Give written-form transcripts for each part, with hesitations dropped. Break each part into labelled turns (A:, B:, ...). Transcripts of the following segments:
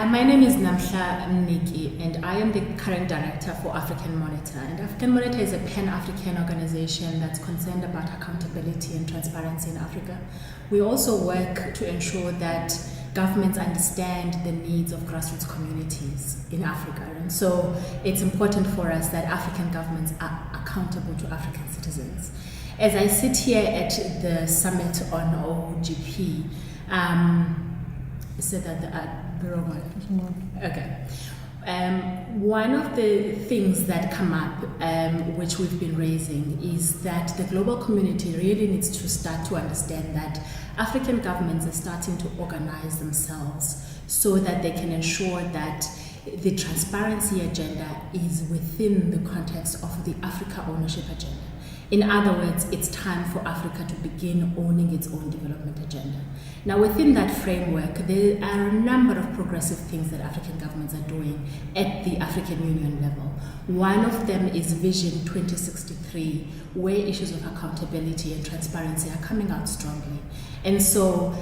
A: My name is Namhla Mniki, and I am the current director for African Monitor. And African Monitor is a pan-African organization that's concerned about accountability and transparency in Africa. We also work to ensure that governments understand the needs of grassroots communities in Africa. And so it's important for us that African governments are accountable to African citizens. As I sit here at the summit on OGP, is that the wrong one? Okay. One of the things that come up, which we've been raising, is that the global community really needs to start to understand that African governments are starting to organize themselves so that they can ensure that the transparency agenda is within the context of the Africa ownership agenda. In other words, it's time for Africa to begin owning its own development agenda. Now, within that framework, there are a number of progressive things that African governments are doing at the African Union level. One of them is Vision 2063, where issues of accountability and transparency are coming out strongly. And so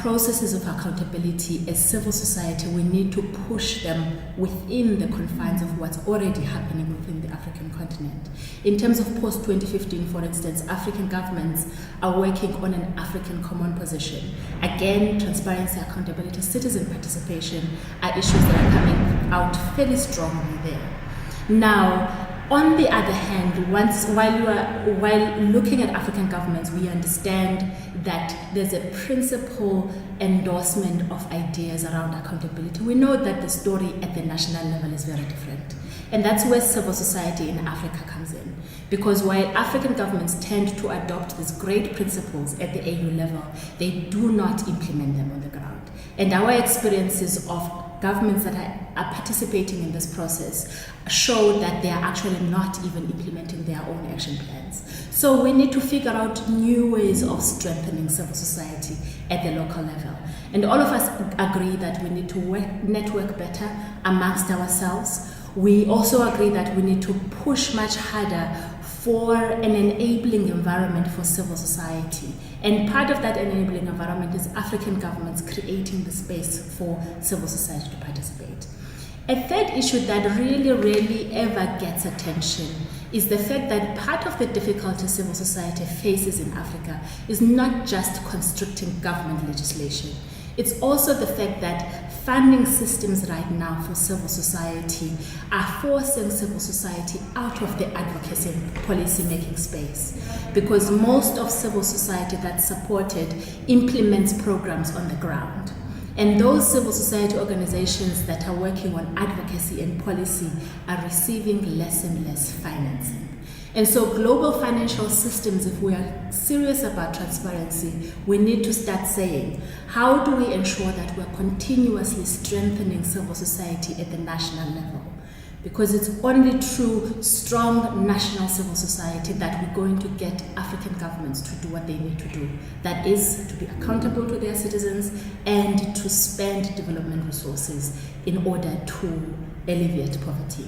A: processes of accountability as civil society, we need to push them within the confines of what's already happening within the African continent. In terms of post-2015, for instance, African governments are working on an African common position. Again, transparency, accountability, citizen participation are issues that are coming out fairly strongly there. Now, on the other hand, while looking at African governments, we understand that there's a principal endorsement of ideas around accountability. We know that the story at the national level is very different. And that's where civil society in Africa comes in. Because while African governments tend to adopt these great principles at the AU level, they do not implement them on the ground. And our experiences of governments that are participating in this process show that they are actually not even implementing their own action plans. So we need to figure out new ways of strengthening civil society at the local level. And all of us agree that we need to network better amongst ourselves. We also agree that we need to push much harder for an enabling environment for civil society. And part of that enabling environment is African governments creating the space for civil society to participate. A third issue that really rarely ever gets attention is the fact that part of the difficulty civil society faces in Africa is not just constricting government legislation. It's also the fact that funding systems right now for civil society are forcing civil society out of the advocacy and policy making space, because most of civil society that's supported implements programs on the ground. And those civil society organizations that are working on advocacy and policy are receiving less and less financing. And so global financial systems, if we are serious about transparency, we need to start saying, how do we ensure that we're continuously strengthening civil society at the national level? Because it's only through strong national civil society that we're going to get African governments to do what they need to do. That is, to be accountable to their citizens and to spend development resources in order to alleviate poverty.